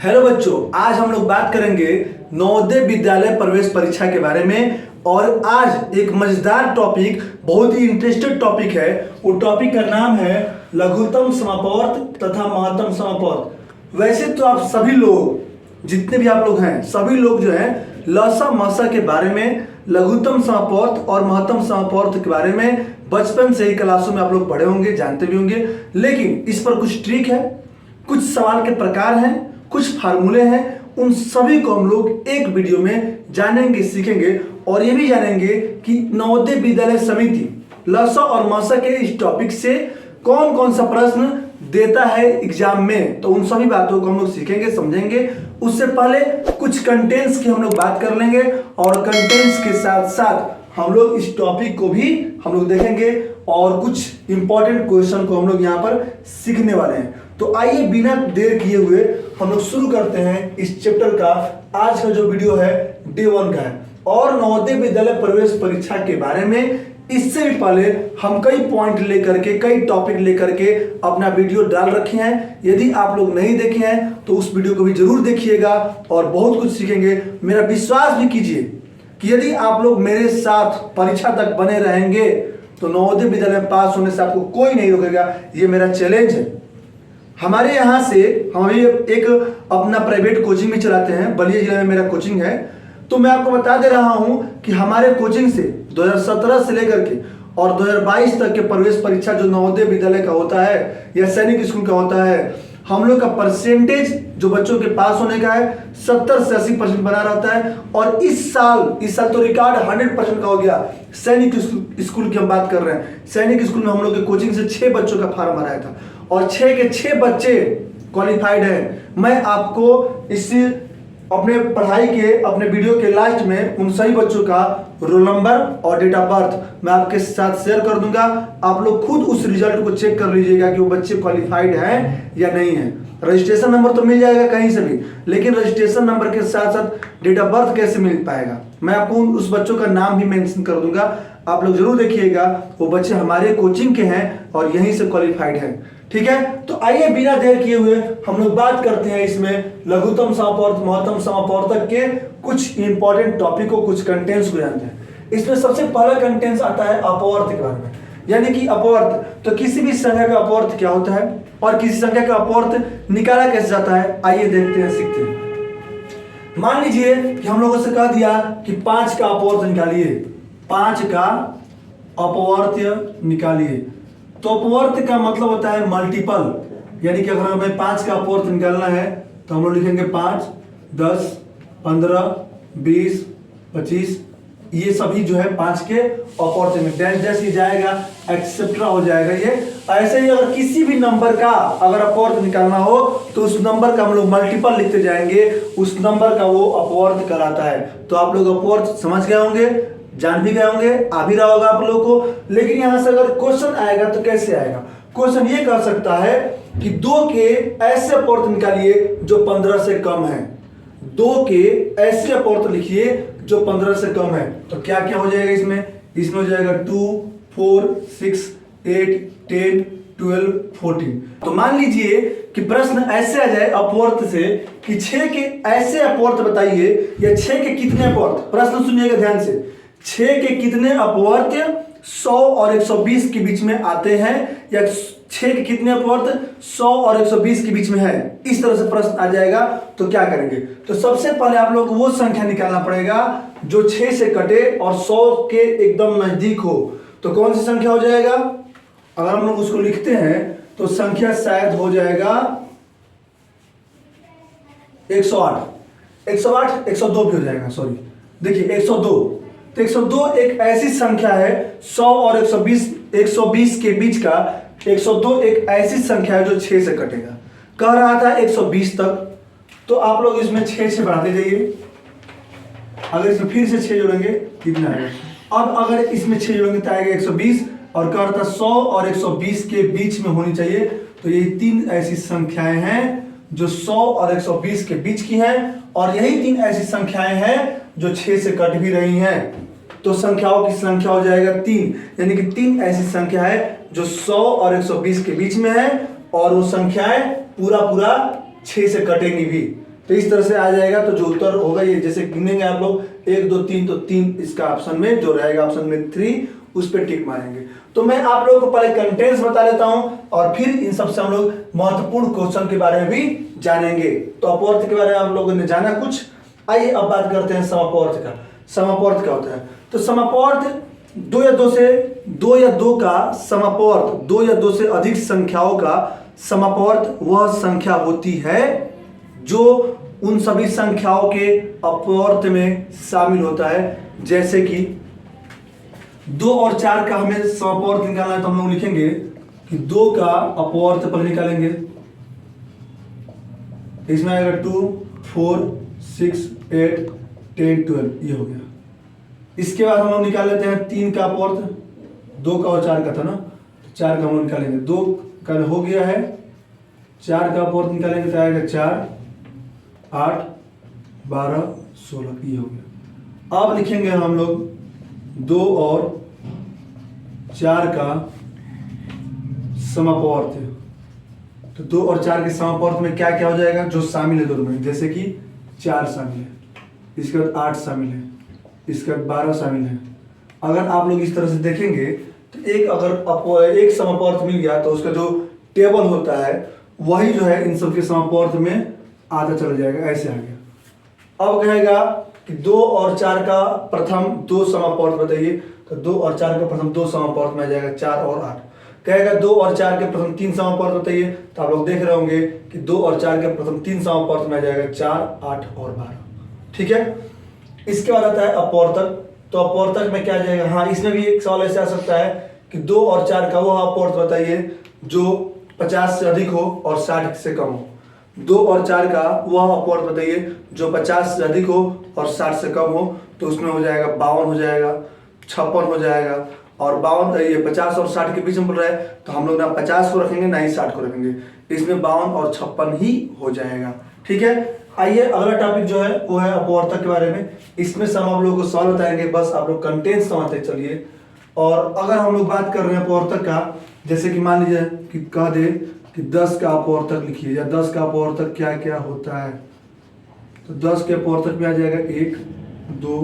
Hello बच्चों, आज हम लोग बात करेंगे नवोदय विद्यालय प्रवेश परीक्षा के बारे में। और आज एक मजेदार टॉपिक, बहुत ही इंटरेस्टेड टॉपिक है। वो टॉपिक का नाम है लघुत्तम समापवर्त तथा महत्तम समापवर्त। वैसे तो आप सभी लोग, जितने भी आप लोग हैं, सभी लोग जो है लसा मसा के बारे में, लघुत्तम समापवर्त और महत्तम समापवर्त के बारे में बचपन से ही क्लासों में आप लोग पढ़े होंगे, जानते भी होंगे। लेकिन इस पर कुछ ट्रिक है, कुछ सवाल के प्रकार हैं, कुछ फार्मूले हैं। उन सभी को हम लोग एक वीडियो में जानेंगे, सीखेंगे और ये भी जानेंगे कि नवोदय विद्यालय समिति लसा और मसा के इस टॉपिक से कौन कौन सा प्रश्न देता है एग्जाम में। तो उन सभी बातों को हम लोग सीखेंगे, समझेंगे। उससे पहले कुछ कंटेंट्स की हम लोग बात कर लेंगे और कंटेंट्स के साथ साथ हम लोग इस टॉपिक को भी हम लोग देखेंगे और कुछ इंपॉर्टेंट क्वेश्चन को हम लोग यहाँ पर सीखने वाले हैं। तो आइए बिना देर किए हुए हम लोग शुरू करते हैं इस चैप्टर का। आज का जो वीडियो है डे 1 का है और नवोदय विद्यालय प्रवेश परीक्षा के बारे में। इससे भी पहले हम कई पॉइंट लेकर के, कई टॉपिक लेकर के अपना वीडियो डाल रखे हैं। यदि आप लोग नहीं देखे हैं तो उस वीडियो को भी जरूर देखिएगा और बहुत कुछ सीखेंगे। मेरा विश्वास भी कीजिए कि यदि आप लोग मेरे साथ परीक्षा तक बने रहेंगे तो नवोदय विद्यालय में पास होने से आपको कोई नहीं रोकेगा। ये मेरा चैलेंज है। हमारे यहाँ से हम अभी एक अपना प्राइवेट कोचिंग भी चलाते हैं, बलिया जिले में मेरा कोचिंग है। तो मैं आपको बता दे रहा हूँ कि हमारे कोचिंग से 2017 से लेकर के और 2022 तक के प्रवेश परीक्षा जो नवोदय विद्यालय का होता है या सैनिक स्कूल का होता है, हम लोग का परसेंटेज जो बच्चों के पास होने का है 70 से 80% बना रहता है। और इस साल तो रिकॉर्ड 100% का हो गया। सैनिक स्कूल की हम बात कर रहे हैं। सैनिक स्कूल में हम लोग के कोचिंग से 6 बच्चों का फॉर्म आया था और 6 के 6 बच्चे क्वालिफाइड हैं। मैं आपको इस अपने पढ़ाई के, अपने वीडियो के लास्ट में उन सभी बच्चों का रोल नंबर और डेट ऑफ बर्थ मैं आपके साथ शेयर कर दूंगा। आप लोग खुद उस रिजल्ट को चेक कर लीजिएगा कि वो बच्चे क्वालिफाइड हैं या नहीं है। रजिस्ट्रेशन नंबर तो मिल जाएगा कहीं से भी, लेकिन रजिस्ट्रेशन नंबर के साथ साथ डेट ऑफ बर्थ कैसे मिल पाएगा, मैं आपको उस बच्चों का नाम भी मेंशन कर दूंगा। आप लोग जरूर देखिएगा, वो बच्चे हमारे कोचिंग के हैं और यहीं से क्वालिफाइड हैं। ठीक है, तो आइए बिना देर किए हुए हम लोग बात करते हैं इसमें लघुत्तम समापवर्त, महत्तम समापवर्त तक के कुछ इंपॉर्टेंट टॉपिक को, कुछ कंटेंट्स को जानते हैं। इसमें सबसे पहला कंटेंट्स आता है अपवर्त के बारे में। यानी कि अपवर्त, तो किसी भी संख्या का अपवर्त क्या होता है और किसी संख्या का अपवर्त निकाला कैसे जाता है, आइए देखते हैं, सीखते हैं। मान लीजिए कि हम लोगों से कह दिया कि 5 का अपवर्त निकालिए, 5 का अपवर्त निकालिए। तो अपवर्त का मतलब होता है मल्टीपल। यानी कि अगर हमें 5 का अपवर्त निकालना है तो हम लोग लिखेंगे 5, 10, 15, 20, 25, ये सभी जो है 5 के अपवर्त में डैश डैश ही जाएगा, एक्सेट्रा हो जाएगा। ये ऐसे ही अगर किसी भी नंबर का अगर अपवर्त निकालना हो तो उस नंबर का हम लोग मल्टीपल लिखते जाएंगे, उस नंबर का वो अपवर्त कहलाता है। तो आप लोग अपवर्त समझ गए होंगे, जान भी गए होंगे, आ भी रहा होगा आप लोगों को। लेकिन यहां से अगर क्वेश्चन आएगा तो कैसे आएगा? क्वेश्चन ये कर सकता है कि 2 के ऐसे अपवर्त निकालिए जो 15 से कम है। 2 के ऐसे अपवर्त लिखिए जो 15 से कम है। तो क्या क्या हो जाएगा इसमें हो जाएगा 2, 4, 6, 8, 10, 12, 14। तो मान लीजिए कि प्रश्न ऐसे आ जाए अपवर्त से कि 6 के ऐसे अपवर्त बताइए या 6 के कितने अपवर्त। प्रश्न सुनिएगा ध्यान से, 6 के कितने अपवर्त 100 और 120 के बीच में आते हैं, या 6 के कितने अपवर्त 100 और 120 के बीच में है। इस तरह से प्रश्न आ जाएगा। तो क्या करेंगे? तो सबसे पहले आप लोग को वो संख्या निकालना पड़ेगा जो 6 से कटे और 100 के एकदम नजदीक हो। तो कौन सी संख्या हो जाएगा? अगर हम लोग उसको लिखते हैं तो संख्या शायद हो जाएगा 108, 102 भी हो जाएगा, सॉरी। देखिए 102, तो 102 एक ऐसी संख्या है 100 और 120 के बीच का। 102 एक ऐसी संख्या है जो 6 से कटेगा। कह रहा था 120 तक, तो आप लोग इसमें 6 बढ़ाते जाइए। अगर इसमें फिर से 6 जोड़ेंगे कितना आएगा? अब अगर इसमें 6 जोड़ेंगे तो आएगा 120। और कह रहा था 100 और 120 के बीच में होनी चाहिए। तो ये 3 ऐसी संख्याएं हैं जो 100 और 120 के बीच की हैं, और यही 3 ऐसी संख्याएं हैं जो 6 से कट भी रही हैं। तो संख्याओं की संख्या हो जाएगा 3। यानी कि 3 ऐसी संख्या है जो 100 और 120 के बीच में है, और वो संख्याएं पूरा 6 से कटेंगी भी। तो इस तरह से आ जाएगा। तो जो उत्तर होगा ये, जैसे गिनेंगे आप लोग 1 2 3, तो 3 इसका ऑप्शन में जो रहेगा, ऑप्शन में 3, उस पर टिक मारेंगे। तो मैं आप लोगों को पहले कंटेंट्स बता देता हूं और फिर इन सबसे हम लोग महत्वपूर्ण क्वेश्चन के बारे में भी जानेंगे। तो अपवर्त के बारे में आप लोगों ने जाना कुछ। आइए अब बात करते हैं समापवर्त का। समापवर्त क्या होता है? तो समापवर्त 2 या 2 का समापवर्त, 2 या 2 से अधिक संख्याओं का समापवर्त वह संख्या होती है जो उन सभी संख्याओं के अपवर्त में शामिल होता है। जैसे कि 2 और 4 का हमें समापवर्त निकालना है, तो हम लोग लिखेंगे कि 2 का अपवर्त पर निकालेंगे, इसमें आएगा 2 4 6 8 10 12, ये हो गया। इसके बाद हम लोग निकाल लेते हैं 3 का अपवर्त, 2 का और 4 का था ना, 4 का हम लोग निकालेंगे, 2 का हो गया है, 4 का अपवर्त निकालेंगे तो आएगा 4 8 12 16, ये हो गया। अब लिखेंगे हम लोग 2 और 4 का समापवर्त। तो 2 और 4 के समापवर्त में क्या क्या हो जाएगा जो शामिल है दोनों में, जैसे कि 4 शामिल है, इसके बाद 8 शामिल है, इसके बाद 12 शामिल है। अगर आप लोग इस तरह से देखेंगे तो एक समापवर्त मिल गया तो उसका जो टेबल होता है वही जो है इन सबके समापवर्त में आधा चला जाएगा, ऐसे आ गया। अब कहेगा कि 2 और 4 का प्रथम 2 समापवर्त बताइए, तो 2 और 4 का प्रथम 2 समापवर्त में आ जाएगा 4 और 8। कहेगा 2 और 4 के प्रथम 3 समापवर्त बताइए, तो आप लोग देख रहे होंगे कि 2 और 4 के प्रथम 3 समापवर्त में आ जाएगा 4 8 और 12। ठीक है। इसके बाद आता है अपवर्तक। तो अपवर्तक में क्या आ जाएगा, हाँ इसमें भी एक सवाल ऐसे आ सकता है कि 2 और 4 का वह अपवर्त बताइए जो 50 से अधिक हो और 60 से कम हो। 2 और 4 का वह अपवर्त बताइए जो 50 से अधिक हो और 60 से कम हो। तो उसमें हो जाएगा 52 हो जाएगा, 56 हो जाएगा। और 52 ये 50 और 60 के बीच में पड़ रहा है, तो हम लोग ना 50 को रखेंगे ना ही 60 को रखेंगे, इसमें 52 और 56 ही हो जाएगा। ठीक है। आइए अगला टॉपिक जो है वो है अपवर्तक के बारे में। इसमें सब हम लोग को सवाल बताएंगे, बस आप लोग कंटेंट समझते चलिए। और अगर हम लोग बात कर रहे हैं अपवर्तक का, जैसे कि मान लीजिए कि कह दे कि 10 का अपवर्तक लिखिए, या 10 का अपवर्तक क्या क्या होता है, तो 10 के अपवर्तक में आ जाएगा 1 2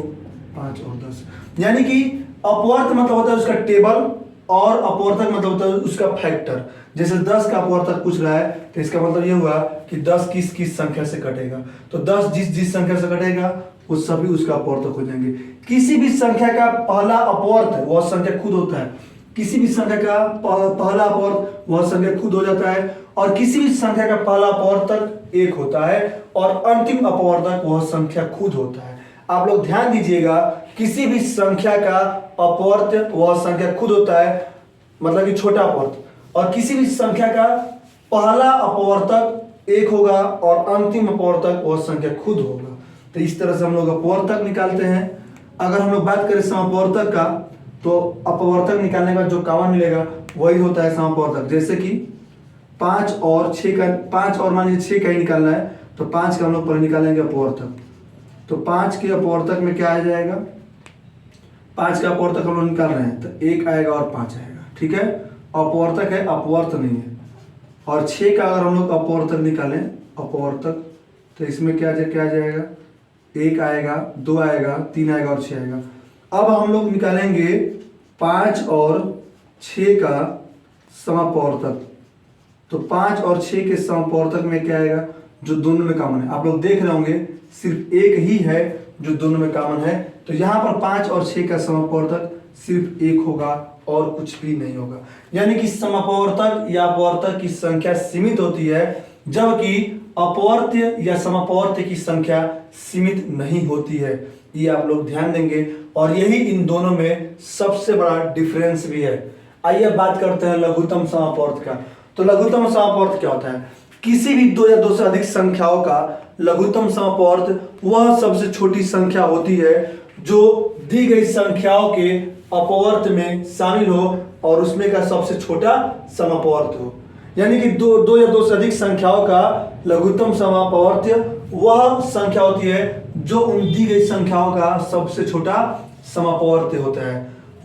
5 और 10। यानी कि अपवर्त मतलब होता है उसका टेबल और अपवर्तक मतलब होता है उसका फैक्टर। जैसे 10 का अपवर्तक पूछ रहा है तो इसका मतलब ये हुआ कि 10 किस किस संख्या से कटेगा, तो 10 जिस संख्या से कटेगा वो सभी उसका अपवर्तक हो जाएंगे। किसी भी संख्या का पहला अपवर्त वह संख्या खुद होता है, किसी भी संख्या का पहला अपवर्त वह संख्या खुद हो जाता है, और किसी भी संख्या का पहला अपवर्तक 1 होता है और अंतिम अपवर्तक वह संख्या खुद होता है। आप लोग ध्यान दीजिएगा, किसी भी संख्या का अपवर्त वह संख्या खुद होता है, मतलब कि छोटा अपवर्त, और किसी भी संख्या का पहला अपवर्तक 1 होगा और अंतिम अपवर्तक वह संख्या खुद होगा। तो इस तरह से हम लोग अपवर्तक निकालते हैं। अगर हम लोग बात करें समवर्तक का, तो अपवर्तक निकालने का जो कॉमन मिलेगा वही होता है समवर्तक। जैसे कि 5 और 6 का, 5 और मान लीजिए 6 का ही निकालना है, तो 5 का हम लोग पहले निकालेंगे अपवर्तक। तो 5 के अपवर्तक में क्या आ जाएगा, 5 का अपवर्तक हम लोग निकाल रहे हैं तो 1 आएगा और 5 आएगा। ठीक है, अपवर्तक है, अपवर्त नहीं है। और 6 का अगर हम लोग अपवर्तक निकालें, अपवर्तक, तो इसमें क्या आ जाएगा, 1 आएगा, 2 आएगा, 3 आएगा और 6 आएगा। अब हम लोग निकालेंगे 5 और 6 का समवर्तक। तो 5 और 6 के समवर्तक में क्या आएगा, जो दोनों में कॉमन है। आप लोग देख रहे होंगे सिर्फ एक ही है जो दोनों में कॉमन है, तो यहाँ पर 5 और 6 का समवर्तक सिर्फ 1 होगा और कुछ भी नहीं होगा। यानी कि समवर्तक या अपवर्तक की संख्या सीमित होती है, जबकि अपवर्त्य या समवर्त्य की संख्या सीमित नहीं होती है। ये आप लोग ध्यान देंगे, और यही इन दोनों में सबसे बड़ा डिफरेंस भी है। आइए बात करते हैं लघुत्तम समवर्त का। तो लघुत्तम समवर्त क्या होता है, किसी भी 2 या 2 से अधिक संख्याओं का लघुत्तम समवर्त वह सबसे छोटी संख्या होती है जो दी गई संख्याओं के अपवर्त में शामिल हो और उसमें का सबसे छोटा समवर्त हो। यानी कि 2 या 2 से अधिक संख्याओं का लघुत्तम समवर्त वह संख्या होती है जो उन दी गई संख्याओं का सबसे छोटा समवर्त होता है।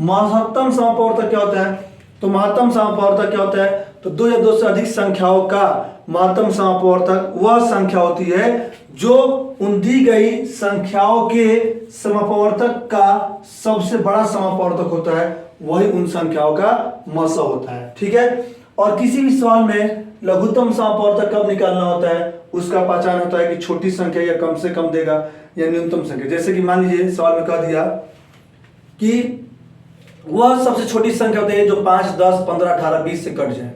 महत्तम समवर्त क्या होता है, तो महत्तम समवर्त क्या होता है, तो दो या दो से अधिक संख्याओं का महत्तम समापवर्तक वह संख्या होती है जो उन दी गई संख्याओं के समापवर्तक का सबसे बड़ा समापवर्तक होता है, वही उन संख्याओं का मसा होता है। ठीक है। और किसी भी सवाल में लघुत्तम समापवर्तक कब निकालना होता है, उसका पहचान होता है कि छोटी संख्या या कम से कम देगा या न्यूनतम संख्या। जैसे कि मान लीजिए सवाल में कह दिया कि वह सबसे छोटी संख्या होती है जो 5, 10, 15, 18, 20 से कट जाए,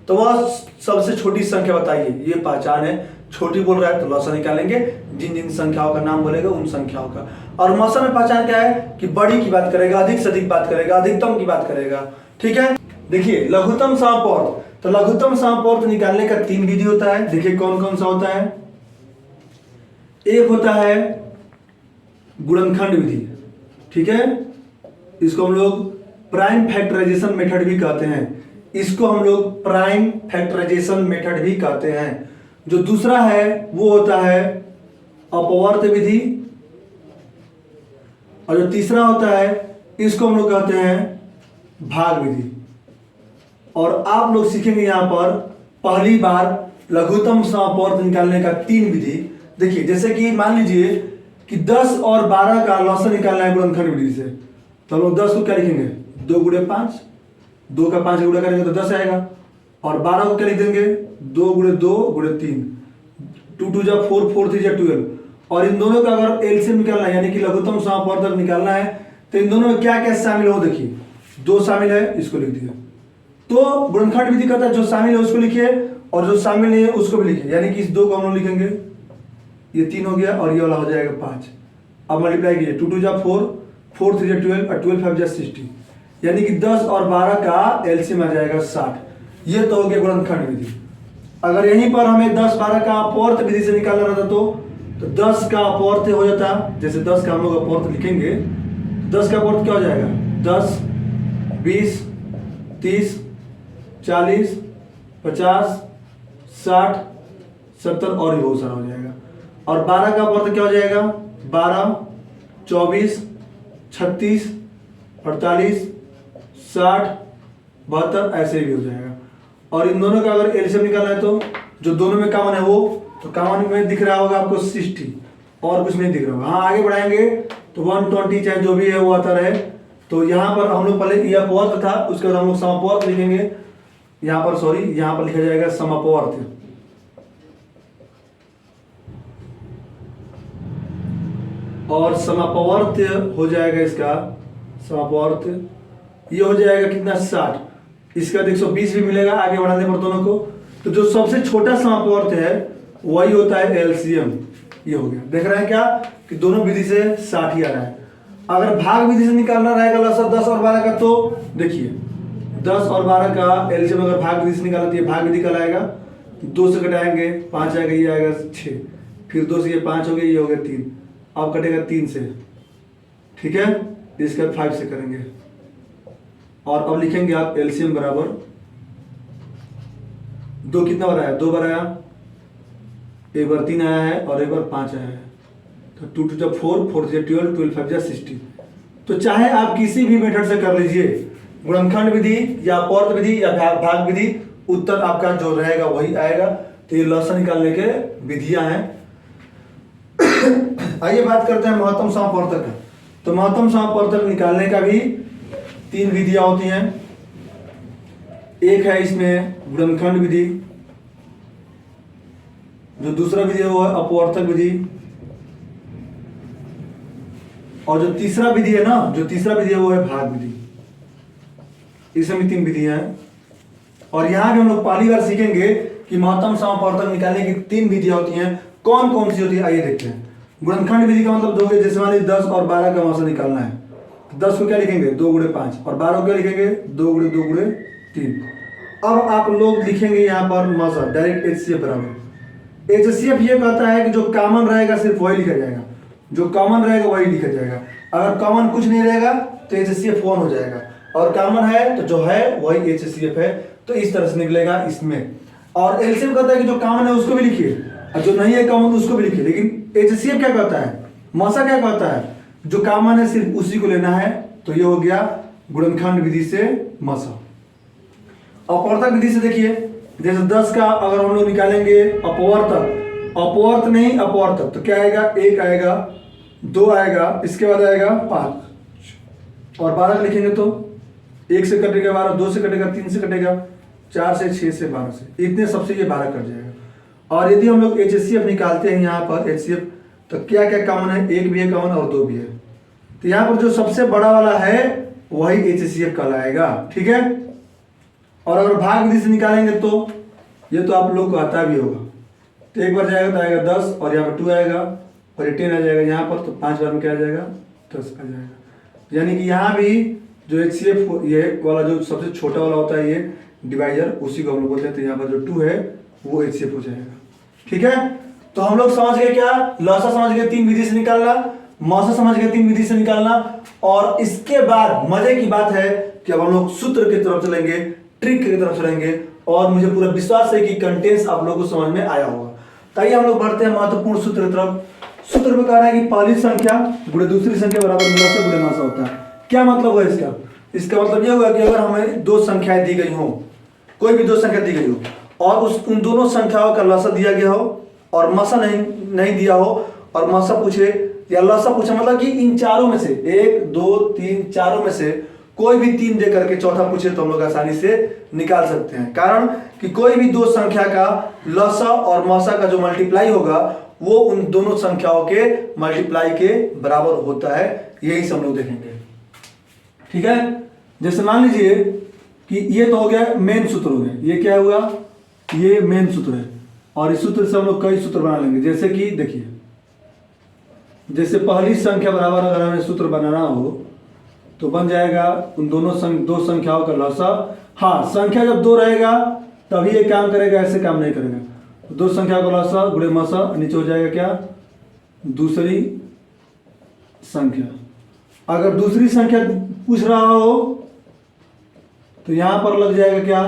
तो वह सबसे छोटी संख्या बताइए। ये पहचान है। छोटी बोल रहा है तो लसा निकालेंगे, जिन जिन संख्याओं का नाम बोलेगा उन संख्याओं का। और मौसम में पहचान क्या है कि बड़ी की बात करेगा, अधिक से अधिक बात करेगा, अधिकतम की बात करेगा। ठीक है। देखिए लघुत्तम समापवर्त, तो लघुत्तम समापवर्त निकालने का 3 विधि होता है। देखिए कौन कौन सा होता है। एक होता है गुणनखंड विधि। ठीक है, इसको हम लोग प्राइम फैक्टराइजेशन मेथड भी कहते हैं। इसको हम लोग प्राइम फैक्टराइजेशन मेथड भी कहते हैं। जो दूसरा है वो होता है अपवर्त विधि, और जो तीसरा होता है इसको हम लोग कहते हैं भाग विधि। और आप लोग सीखेंगे यहां पर पहली बार लघुत्तम समापवर्त निकालने का 3 विधि। देखिए जैसे कि मान लीजिए कि 10 और 12 का लॉसा निकालना है गुणनखंड विधि से, तो हम लोग 10 को क्या लिखेंगे 2 गुणे 5, 2 का 5 गुणा करेंगे तो 10 आएगा। और 12 को क्या लिख देंगे 2 गुणे 2 गुणे 3, 2 2 जा 4, 4 3 जा 12। और इन दोनों का अगर एलसीएम निकालना है यानी कि लघुत्तम समापवर्तक निकालना है तो इन दोनों में क्या क्या शामिल हो। देखिए 2 शामिल है, इसको लिख दिया। तो गुणनखंड विधि कहता है जो शामिल है उसको लिखिए और जो शामिल नहीं है उसको भी लिखिए। यानी कि इस 2 को हम लोग लिखेंगे, ये 3 हो गया और ये वाला हो जाएगा 5। अब मल्टीप्लाई कीजिए 2 2 जा 4, 4 3 जा 12 और 12 5 जा 60, यानी कि 10 और 12 का एलसीएम आ जाएगा 60। ये तो हो गया गुणनखंड विधि। अगर यहीं पर हमें 10 12 का अपवर्त विधि से निकालना रहता तो 10 का अपवर्त हो जाता। जैसे 10 का हम लोग अपवर्त लिखेंगे, 10 का अपवर्त क्या हो जाएगा 10, 20, 30, 40, 50, 60, 70 और भी बहुत सारा हो जाएगा। और 12 का अपवर्त क्या हो जाएगा 12, 24, 36, 48, 60, 72 ऐसे भी हो जाएगा। और इन दोनों का अगर एलसीएम निकालना है तो जो दोनों में कॉमन है वो, तो कॉमन में दिख रहा होगा आपको 60 और कुछ नहीं दिख रहा होगा। हाँ आगे बढ़ाएंगे तो 120 चाहे जो भी है वो आता रहे। तो यहाँ पर हम लोग पहले ये अपवर्त था, उसके बाद हम लोग समापवर्त लिखेंगे। यहाँ पर सॉरी, यहाँ पर लिखा जाएगा समापवर्त। और समापवर्त हो जाएगा इसका समापवर्त ये हो जाएगा कितना 60। इसका 120 भी मिलेगा आगे बढ़ाने पर दोनों को। तो जो सबसे छोटा समापवर्त है वही होता है एलसीएम। ये हो गया। देख रहे हैं क्या कि दोनों विधि से 60 ही आ रहा है। अगर भाग विधि से निकालना रहेगा लसा 10 और 12 का, तो देखिए 10 और 12 का एलसीएम अगर भाग विधि से निकालना तो ये भाग विधि कहलाएगा। 2 से घटाएंगे 5 आएगा, ये आएगा 6, फिर 2 से ये 5 हो गया, ये हो गया 3, अब कटेगा 3 से। ठीक है, इसके बाद 5 से करेंगे और अब लिखेंगे आप एलसीएम बराबर 2 कितना बार आया 2 बार आया, एक बार 3 आया है और एक बार 5 आया है। तो 2 2 जा 4, 4 3 जा 12, 12 5 जा 60। तो चाहे आप किसी भी मेथड से कर लीजिए, गुणनखंड विधि या अपवर्त विधि या भाग विधि, उत्तर आपका जो रहेगा वही आएगा। तो ये लसा निकालने के विधियां हैं। आइए बात करते हैं महत्तम समापवर्तक का। तो महत्तम समापवर्तक निकालने का भी 3 विधियां होती हैं। एक है इसमें गुणनखंड विधि, जो दूसरा विधि है वो है अपवर्तक विधि, और जो तीसरा विधि है ना, जो तीसरा विधि है वो है भाग विधि। इसमें भी 3 विधियां हैं। और यहां भी हम लोग पहली बार सीखेंगे कि महत्तम समापवर्तक निकालने की 3 विधियां होती हैं। कौन कौन सी होती है आइए देखते हैं। गुणनखंड विधि का मतलब 2, जैसे मान लीजिए 10 और 12 का मौसा निकालना है, 10 को क्या लिखेंगे 2 गुणे 5 और 12 को क्या लिखेंगे 2 गुणे 2 गुणे 3। अब आप लोग लिखेंगे यहाँ पर मौसा डायरेक्ट एचसीएफ बराबर। एचसीएफ ये कहता है कि जो कॉमन रहेगा सिर्फ वही लिखा जाएगा, जो कॉमन रहेगा वही लिखा जाएगा। अगर कॉमन कुछ नहीं रहेगा तो एचसीएफ 1 हो जाएगा, और कॉमन है तो जो है वही एचसीएफ है। तो इस तरह से निकलेगा इसमें। और एलसीएम कहता है कि जो कॉमन है उसको भी लिखिए और जो नहीं है कॉमन उसको भी लिखिए। लेकिन एचसीएफ क्या कहता है, मौसा क्या कहता है, जो कॉमन है सिर्फ उसी को लेना है। तो ये हो गया गुणनखंड विधि से मौसा। अपवर्तक विधि से देखिए, जैसे 10 का अगर हम लोग निकालेंगे अपवर्तक, अपवर्त नहीं अपवर्तक, तो क्या आएगा, 1 आएगा, 2 आएगा, इसके बाद आएगा 5, और 12 लिखेंगे तो 1 से कटेगा 12, 2 से कटेगा, 3 से कटेगा, 4 से, 6 से, 12 से, इतने सबसे ये 12 कट जाएगा। और यदि हम लोग HCF निकालते हैं यहाँ पर HCF, तो क्या क्या कॉमन है, 1 भी है कॉमन और 2 भी है, तो यहाँ पर जो सबसे बड़ा वाला है वही HCF कहलाएगा, ठीक है। और अगर भाग विधि से निकालेंगे तो ये तो आप लोग को आता भी होगा, तो एक बार जाएगा तो आएगा 10, और यहाँ पर 2 आएगा, और ये 10 आ जाएगा यहाँ पर, तो 5 बार में क्या आ जाएगा, 10 आ जाएगा। यानी कि यहाँ भी जो HCF ये वाला जो सबसे छोटा वाला होता है, ये डिवाइजर, उसी को हम लोग बोलते हैं, तो यहाँ पर जो 2 है वो HCF हो जाएगा, ठीक है। तो हम लोग समझ गए क्या, लॉसा समझ गए 3 विधि से निकालना, मौसा समझ गए 3 विधि से निकालना, और इसके बाद मजे की बात है कि अब हम लोग सूत्र की तरफ चलेंगे, ट्रिक की तरफ चलेंगे, और मुझे पूरा विश्वास है कि कंटेंट्स आप लोगों को समझ में आया होगा। ताकि हम लोग बढ़ते हैं महत्वपूर्ण सूत्र की तरफ। सूत्र में कह रहा है कि पहली संख्या गुणे दूसरी संख्या बराबर लॉसा गुणे मौसा होता है। क्या मतलब है इसका, इसका मतलब यह हुआ कि अगर हमें 2 संख्याएं दी गई हो, कोई भी 2 संख्या दी गई हो, और उन दोनों संख्याओं का लॉसा दिया गया हो और मौसा नहीं दिया हो, और मौसा पूछे या लॉसा पूछे, मतलब कि इन चारों में से 1 2 3 चारों में से कोई भी 3 दे करके चौथा पूछे, तो हम लोग आसानी से निकाल सकते हैं। कारण कि कोई भी 2 संख्या का लॉसा और मौसा का जो मल्टीप्लाई होगा वो उन दोनों संख्याओं के मल्टीप्लाई के बराबर होता है, यही सब हम लोग देखेंगे, ठीक है। जैसे मान लीजिए कि ये तो हो गया मेन सूत्र हो गया, ये क्या हुआ, ये मेन सूत्र है, और इस सूत्र से हम लोग कई सूत्र बना लेंगे। जैसे कि देखिए, जैसे पहली संख्या बराबर अगर हमें सूत्र बनाना हो तो बन जाएगा उन दोनों 2 संख्याओं का लॉसा। हाँ, संख्या जब 2 रहेगा तभी ये काम करेगा, ऐसे काम नहीं करेगा। 2 संख्या का लॉसा गुणे मौसा, नीचे हो जाएगा क्या, दूसरी संख्या। अगर दूसरी संख्या पूछ रहा हो तो यहां पर लग जाएगा क्या,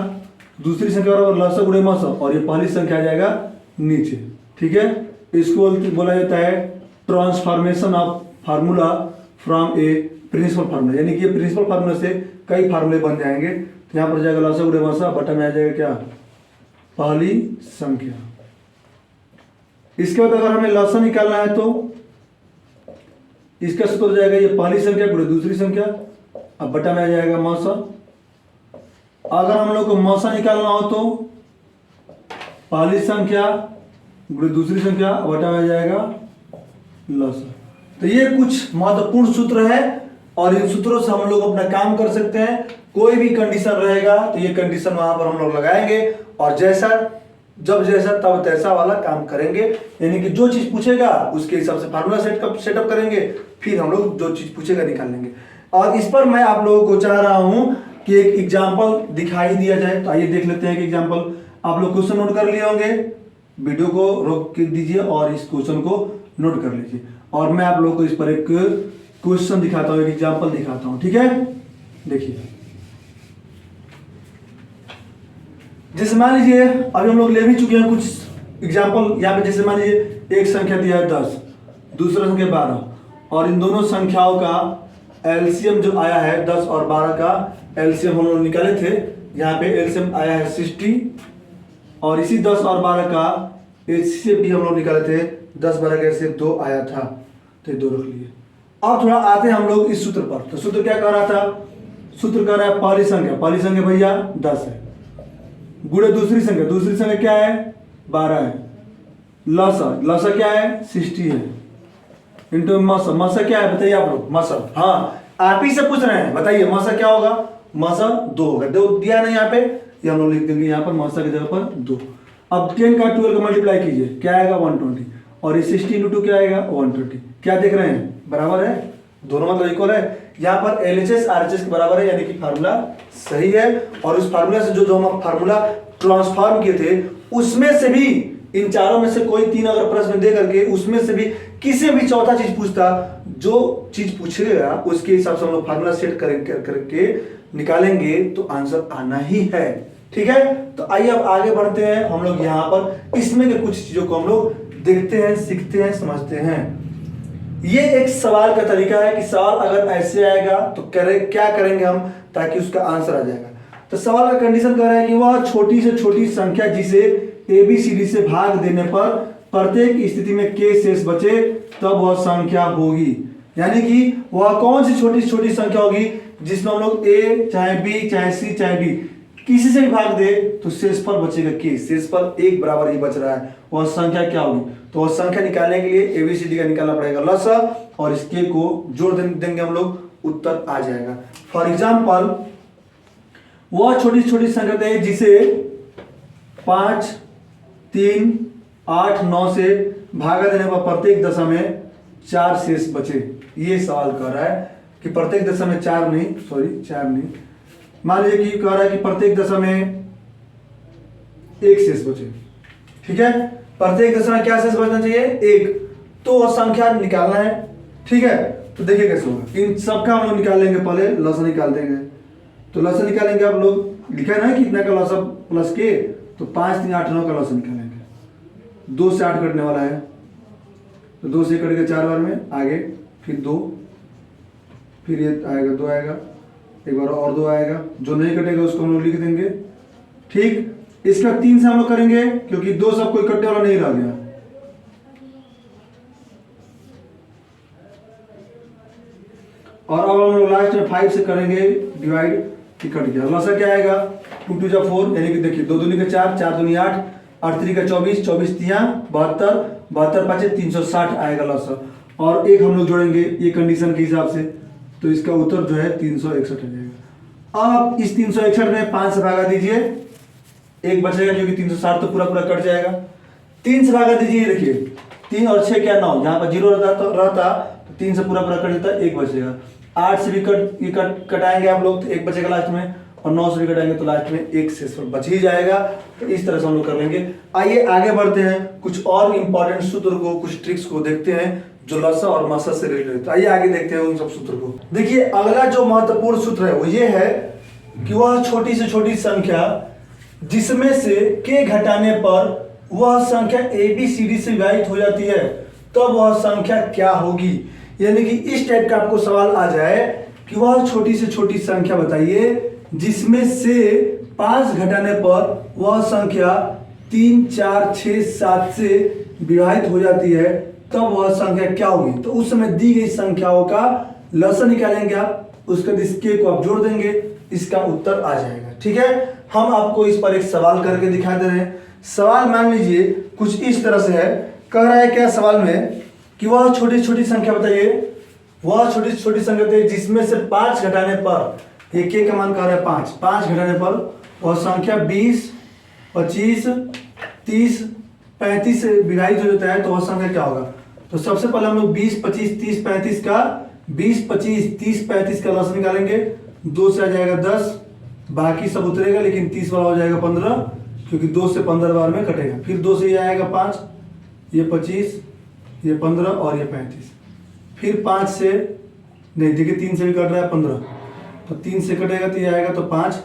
दूसरी संख्या बराबर लॉसा गुणे मौसा, और ये पहली संख्या आ जाएगा नीचे, ठीक है। इसको बोला जाता है transformation of formula from a principal formula, यानी कि ये प्रिंसिपल फार्मूला से कई फार्मूले बन जाएंगे। तो यहाँ पर जाएगा लॉसा गुणे मौसा, बटा में आ जाएगा क्या, पहली संख्या। इसके बाद अगर हमें लॉसा निकालना है तो इसका सूत्र जाएगा ये पहली संख्या गुणे दूसरी संख्या, अब बटा में आ जाएगा मौसा। अगर हम लोग को मौसा निकालना हो तो पहली संख्या गुणे दूसरी संख्या, बटा में आ जाएगा लॉसा। तो ये कुछ महत्वपूर्ण सूत्र है, और इन सूत्रों से हम लोग अपना काम कर सकते हैं। कोई भी कंडीशन रहेगा तो ये कंडीशन वहां पर हम लोग लगाएंगे, और जब जैसा तब तैसा वाला काम करेंगे। यानी कि जो चीज पूछेगा उसके हिसाब से फार्मूला सेटअप करेंगे, फिर हम लोग जो चीज पूछेगा निकाल लेंगे। और इस पर मैं आप लोगों को चाह रहा हूं कि एक एग्जाम्पल दिखाई दिया जाए, तो आइए देख लेते हैं कि एग्जाम्पल। आप लोग क्वेश्चन नोट कर लिए होंगे, वीडियो को रोक के दीजिए और इस क्वेश्चन को नोट कर लीजिए, और मैं आप लोगों को इस पर एक क्वेश्चन दिखाता हूं, एक एग्जाम्पल दिखाता हूं, ठीक है। देखिए, जैसे मान लीजिए अभी हम लोग ले भी चुके हैं कुछ एग्जाम्पल यहाँ पे। जैसे मान लीजिए एक संख्या दिया है 10, दूसरा संख्या 12, और इन दोनों संख्याओं का एलसीएम जो आया है 10 और 12 का एलसीएम हम लोग निकाले थे। यहाँ पे एलसीएम आया है 60, और इसी 10 और 12 का एचसीएफ भी हम लोग निकाले थे। 10 12 का एचसीएफ 2 आया था, तो 2 रख लिए। अब थोड़ा आते हैं हम लोग इस सूत्र पर। तो सूत्र क्या कह रहा था, सूत्र कह रहा है पहली संख्या भैया 10 है, गुणे दूसरी संख्या क्या है, 12 है, लॉसा क्या है, 60 है, इंटू मौसा क्या है बताइए आप लोग, मौसा। हाँ, आप ही से पूछ रहे हैं, बताइए मौसा क्या होगा, मौसा 2 होगा। 2 दिया नहीं यहाँ पे, ये हम लोग लिख देंगे यहाँ पर मौसा की जगह पर 2। अब 10 का 12 का मल्टीप्लाई कीजिए, क्या आएगा 120, और ये 60 इंटू 2 क्या आएगा 130। क्या देख रहे हैं, बराबर है, दोनों मतलब इक्वल है। यहाँ पर LHS RHS के बराबर है, यानी कि फार्मूला सही है। और उस फार्मूला से जो हम फार्मूला ट्रांसफॉर्म किए थे, उसमें से भी इन चारों में से कोई 3 अगर प्रश्न दे करके उसमें से भी किसी भी चौथा चीज पूछता, जो चीज पूछेगा उसके हिसाब से हम लोग फार्मूला सेट करके निकालेंगे, तो आंसर आना ही है, ठीक है। तो आइए अब आगे बढ़ते हैं। हम लोग यहाँ पर इसमें के कुछ चीजों को हम लोग देखते हैं, सीखते हैं, समझते हैं। ये एक सवाल का तरीका है कि सवाल अगर ऐसे आएगा तो क्या करेंगे हम ताकि उसका आंसर आ जाएगा। तो सवाल का कंडीशन कह रहा है कि वह छोटी से छोटी संख्या जिसे ABCD से भाग देने पर प्रत्येक स्थिति में k शेष बचे तब वह संख्या होगी। यानी कि वह कौन सी छोटी छोटी संख्या होगी जिसमें हम लोग A चाहे B चाहे C चाहे D किसी से भी भाग दे तो शेषफल बचेगा k, शेषफल 1 बराबर ही बच रहा है, वह संख्या क्या होगी। तो वह संख्या निकालने के लिए ABCD का निकालना पड़ेगा लसा और इस k को जोड़ देंगे हम लोग, उत्तर आ जाएगा। फॉर एग्जाम्पल वह छोटी छोटी संख्या है जिसे 5, 3, 8, 9 से भागा देने पर प्रत्येक दशा में 4 शेष बचे। ये सवाल कर रहा है कि प्रत्येक दशा में 4 नहीं, मान लीजिए कि कह रहा है कि प्रत्येक दशा में 1 शेष बचे। ठीक है, प्रत्येक दशा में क्या शेष बचना चाहिए? 1। तो वह संख्या निकालना है। ठीक है, तो देखिए कैसे होगा। इन सबका हम लोग निकाल लेंगे, पहले लसा निकाल देंगे। तो लसा निकालेंगे, आप लोग लिखा है ना कितना का लसा प्लस के, तो 5, 3, 8, 9 का लसा निकालेंगे। 2 से 8 कटने वाला है, तो 2 से कट गया 4 बार में, आगे फिर 2, फिर ये आएगा 2 आएगा, एक बार और 2 आएगा, जो नहीं कटेगा उसको हम लोग लिख देंगे। ठीक, इसका 3 से हम लोग करेंगे क्योंकि 2 सब कोई कटने वाला नहीं रह गया। और अब हम लोग लास्ट में 5 से करेंगे डिवाइड, कि कट गया। लसा क्या आएगा? 2 2 जा 4, यानी कि देखिए 2 दूनी का 4, 4 दूनी 8, 8 3 का 24, 24 3 72, 72 5 360 आएगा लसा। और एक हम लोग जोड़ेंगे ये कंडीशन के हिसाब से, तो इसका उत्तर जो है 361 आ जाएगा। अब इस 361 में 5 से भागा दीजिए, 1 बचेगा क्योंकि 360 तो पूरा पूरा कट जाएगा। 3 से भागा दीजिए, देखिए 3 और 6 क्या 9, यहाँ पर 0 रहता तो 3 से पूरा पूरा कट जाता, 1 बचेगा। 8 से भी कटाएंगे आप लोग तो 1 बचेगा लास्ट में, और 9 से भी कटाएंगे तो लास्ट में 1 शेषफल बच ही जाएगा। तो इस तरह से हम लोग कर लेंगे। आइए आगे बढ़ते हैं, कुछ और इंपॉर्टेंट सूत्र को, कुछ ट्रिक्स को देखते हैं जो लसा और मसा से रिलेटेड। आइए आगे देखते हैं उन सब सूत्र को। देखिए अगला जो महत्वपूर्ण सूत्र है वो ये है कि वह छोटी से छोटी संख्या जिसमें से k घटाने पर वह संख्या ABCD से विभाजित हो जाती है तब वह संख्या क्या होगी। यानी कि इस टाइप का आपको सवाल आ जाए कि वह छोटी से छोटी संख्या बताइए जिसमें से 5 घटाने पर वह संख्या 3, 4, 6, 7 से विभाजित हो जाती है तब वह संख्या क्या होगी। तो उस समय दी गई संख्याओं का लसा निकालेंगे आप, उसके बाद इस k को आप जोड़ देंगे, इसका उत्तर आ जाएगा। ठीक है, हम आपको इस पर एक सवाल करके दिखा दे रहे हैं। सवाल मान लीजिए कुछ इस तरह से है, कह रहा है क्या सवाल में कि वह छोटी छोटी संख्या बताइए, वह छोटी छोटी संख्या बताइए जिसमें से 5 घटाने पर, ये k का मान कह रहा है 5, 5 घटाने पर वह संख्या 20, 25, 30, 35 से विभाजित हो जाता है तो वह संख्या क्या होगा। तो सबसे पहले हम लोग 20, 25, 30, 35 का 20, 25, 30, 35 का लसा निकालेंगे। 2 से आ जाएगा 10, बाकी सब उतरेगा लेकिन 30 वाला हो जाएगा 15, क्योंकि 2 से 15 बार में कटेगा। फिर 2 से ये आएगा 5, ये 25, ये 15 और ये 35। फिर 5 से नहीं, देखिए 3 से भी कट रहा है 15, तो 3 से कटेगा तो ये आएगा तो 5,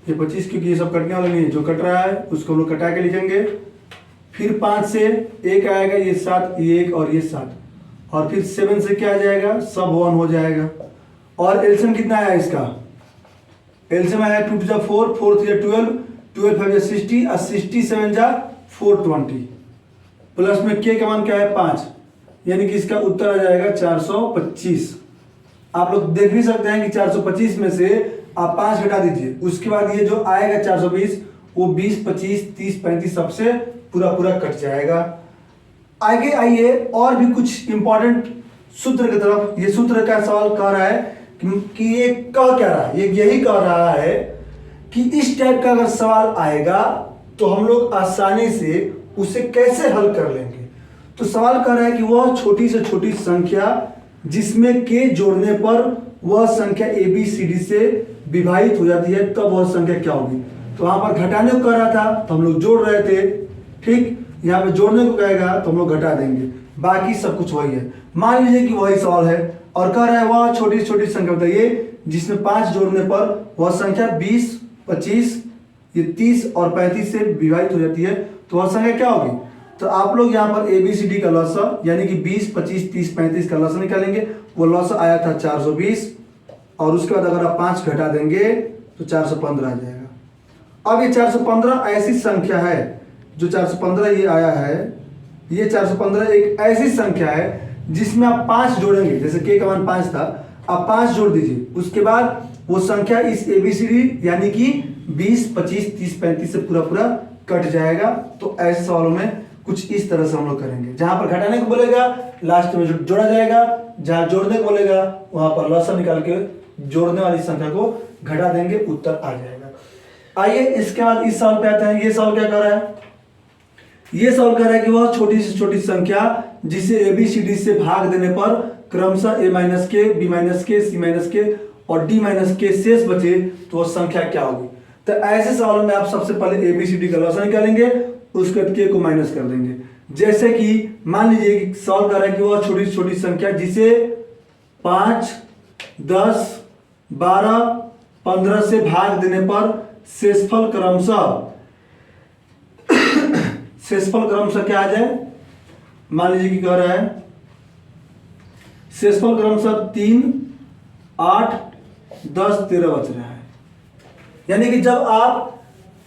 ये 25, क्योंकि ये सब कटने वाले नहीं है, जो कट रहा है उसको हम लोग कटा के लिखेंगे। फिर 5 से 1 आएगा, ये 7, ये 1 और ये 7, और फिर 7 से क्या आ जाएगा, सब 1 हो जाएगा। और एलसीएम कितना आया इसका, एलसीएम आया 2 2 जा 4, 4 3 जा 12, 12 5 जा 60 और 67 जा 420, प्लस में k का मान क्या है 5, यानी कि इसका उत्तर आ जाएगा 425। आप लोग देख भी सकते हैं कि 425 में से आप 5 घटा दीजिए, उसके बाद ये जो आएगा 420 वो 20, 25, 30, 35 सबसे पूरा पूरा कट जाएगा। आगे आइए और भी कुछ इंपॉर्टेंट सूत्र की तरफ। ये सूत्र का सवाल कह रहा है कि ये कह क्या रहा है, ये यही कह रहा है कि इस टाइप का अगर सवाल आएगा तो हम लोग आसानी से उसे कैसे हल कर लेंगे। तो सवाल कह रहा है कि वह छोटी से छोटी संख्या जिसमें k जोड़ने पर वह संख्या ABCD से विभाजित हो जाती है तब वह संख्या क्या होगी। तो वहां पर घटाने को कह रहा था तो हम लोग जोड़ रहे थे, ठीक, यहाँ पे जोड़ने को कहेगा तो हम लोग घटा देंगे, बाकी सब कुछ वही है। मान लीजिए कि वही सवाल है और कह रहा है वह छोटी छोटी संख्या बताइए जिसमें 5 जोड़ने पर वह संख्या 20, 25, ये 30 और 35 से विभाजित हो जाती है तो वह संख्या क्या होगी। तो आप लोग यहाँ पर ABCD का लसा यानी कि 20, 25, 30, 35 का लसा निकालेंगे। वो लसा आया था 420 और उसके बाद अगर आप 5 घटा देंगे तो 415 आ जाएगा। अब ये 415 ऐसी संख्या है, जो 415 ये आया है, ये 415 एक ऐसी संख्या है जिसमें आप 5 जोड़ेंगे। जैसे k का मान 5 था, आप 5 जोड़ दीजिए, उसके बाद वो संख्या इस ABCD यानी कि 20, 25, 30, 35 से पूरा पूरा कट जाएगा। तो ऐसे सवालों में कुछ इस तरह से हम लोग करेंगे, जहां पर घटाने को बोलेगा लास्ट में जोड़ा जाएगा, जहां जोड़ने को बोलेगा वहां पर लॉसन निकाल के जोड़ने वाली संख्या को घटा देंगे, उत्तर आ जाएगा। आइए इसके बाद इस सवाल पे आते हैं। ये सवाल क्या कर रहा है? ये सवाल कर रहा है कि वह छोटी से छोटी संख्या जिसे ABCD से भाग देने पर क्रमशः A - k, B - k, C - k और D - k शेष बचे तो वह संख्या क्या होगी। तो ऐसे सवालों में आप सबसे पहले ABCD का लॉसन निकालेंगे, उसके बाद k को माइनस कर देंगे। जैसे कि मान लीजिए कि सवाल कर रहा है कि वह छोटी से छोटी संख्या जिसे 5, 10, 12, 15 से भाग देने पर शेषफल क्रमशः क्या आ जाए। मान लीजिए कि कह रहा है शेषफल क्रमशः 3, 8, 10, 13 बच रहा है। यानी कि जब आप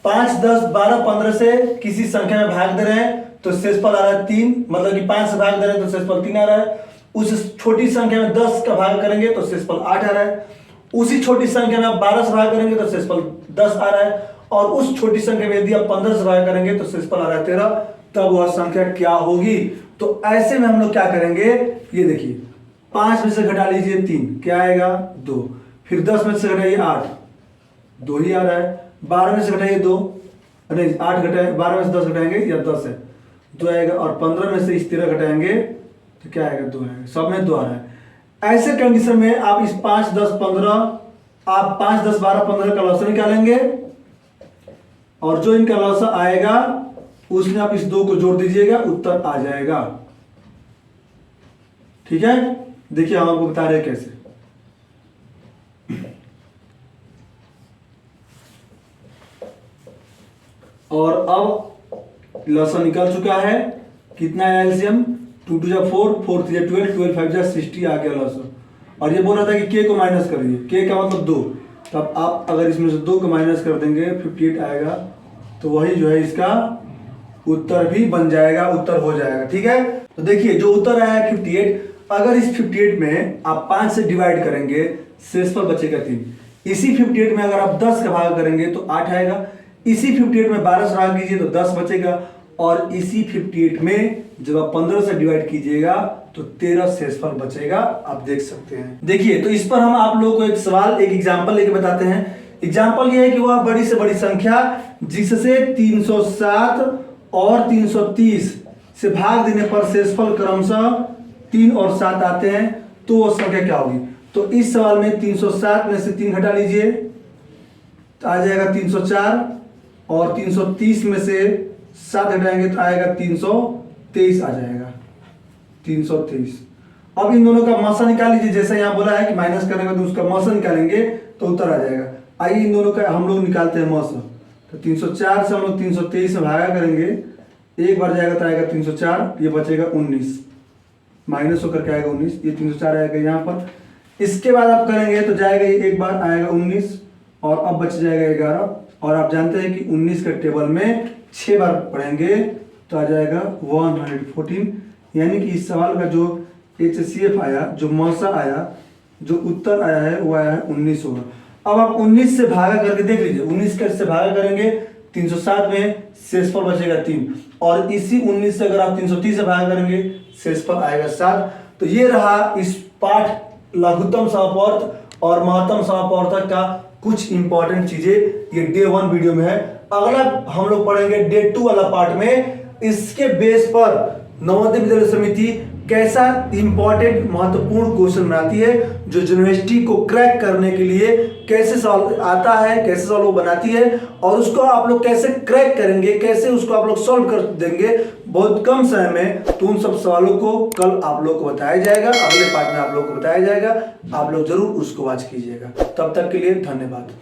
5, 10, 12, 15 से किसी संख्या में भाग दे रहे हैं तो शेषफल आ रहा है 3, मतलब कि 5 से भाग दे रहे हैं तो शेषफल 3 आ रहा है। उस छोटी संख्या में 10 का भाग करेंगे तो शेषफल 8 आ रहा है। उसी छोटी संख्या में आप 12 से भाग करेंगे तो शेषफल 10 आ रहा है। और उस छोटी संख्या में यदि आप 15 से भाग करेंगे तो शेषफल आ रहा है 13। तब वह संख्या क्या होगी? तो ऐसे में हम लोग क्या करेंगे, ये देखिए 5 में से घटा लीजिए 3, क्या आएगा 2। फिर 10 में से घटाइए 8, 2 ही आ रहा है। 12 में से घटाइए 2, नहीं 8 घटाए, 12 में से 10 घटाएंगे या 10 है 2 आएगा। और 15 में से इस 13 घटाएंगे तो क्या आएगा 2 आएगा। सब में 2 आ रहा है। ऐसे कंडीशन में आप इस 5, 10, 15, आप 5, 10, 12, 15 का लॉसन निकालेंगे और जो इनका लॉसन आएगा उसमें आप इस 2 को जोड़ दीजिएगा, उत्तर आ जाएगा। ठीक है, देखिए हम आपको बता रहे हैं कैसे। और अब लॉसन निकल चुका है। कितना है एलसीएम? 2 2 4, 4 3 12, 12 5 60 आ गया लॉसन। और ये बोल रहा था कि k को माइनस करिए, k का मतलब 2। तब आप अगर इसमें से 2 को माइनस कर देंगे 58 आएगा, तो वही जो है इसका उत्तर भी बन जाएगा, उत्तर हो जाएगा। ठीक है, तो देखिए जो उत्तर आया है 58, अगर इस 58 में आप 5 से डिवाइड करेंगे शेषफल बचेगा 3। इसी 58 में अगर आप 10 का भाग करेंगे तो 8 आएगा। इसी 58 में 12 से भाग कीजिए तो 10 बचेगा। और इसी 58 में जब आप 15 से डिवाइड कीजिएगा तो 13 शेषफल बचेगा। आप देख सकते हैं। देखिए तो इस पर हम आप लोगों को एक सवाल, एक एग्जाम्पल लेके बताते हैं। एग्जाम्पल ये है कि वह बड़ी से बड़ी संख्या जिससे 307 और 330 से भाग देने पर शेषफल क्रमशः 3 और 7 आते हैं, तो वो संख्या क्या होगी। तो इस सवाल में 307 में से 3 घटा लीजिए तो आ जाएगा 304, और 330 में से 7 घटाएंगे तो आएगा 323 आ जाएगा, 323। अब इन दोनों का मौसा निकाल लीजिए। जैसे यहाँ बोला है कि माइनस करेंगे तो उसका मौसा निकालेंगे तो उत्तर आ जाएगा। आइए इन दोनों का हम लोग निकालते हैं मौसा। तो 304 से हम लोग 323 में भागा करेंगे, एक बार जाएगा तो आएगा 304, ये बचेगा 19, माइनस होकर के आएगा 19, ये 304 आएगा यहाँ पर। इसके बाद आप करेंगे तो जाएगा ये एक बार आएगा 19, और अब बच जाएगा 11। और आप जानते हैं कि 19 के टेबल में 6 बार पढ़ेंगे तो आ जाएगा 114। यानी कि इस सवाल का जो HCF आया, जो मौसा आया, जो उत्तर आया है वो आया है 19 होगा। अब आप 19 से भागा करके देख लीजिए, 19 से भागा करेंगे 307 में शेषफल बचेगा 3, और इसी 19 से अगर आप 330 से भागा करेंगे शेषफल आएगा 7। तो ये रहा इस पाठ लघुत्तम समापवर्त और महत्तम समापवर्तक का कुछ इंपॉर्टेंट चीजें, ये डे 1 वीडियो में है। अगला हम लोग पढ़ेंगे डे 2 वाला पार्ट में, इसके बेस पर नवोदय विद्यालय समिति कैसा इंपॉर्टेंट महत्वपूर्ण क्वेश्चन बनाती है, जो यूनिवर्सिटी को क्रैक करने के लिए कैसे सवाल आता है, कैसे सवाल वो बनाती है, और उसको आप लोग कैसे क्रैक करेंगे, कैसे उसको आप लोग सॉल्व कर देंगे बहुत कम समय में। तो उन सब सवालों को कल आप लोग को बताया जाएगा, अगले पार्ट में आप लोग को बताया जाएगा। आप लोग जरूर उसको वॉच कीजिएगा। तब तक के लिए धन्यवाद।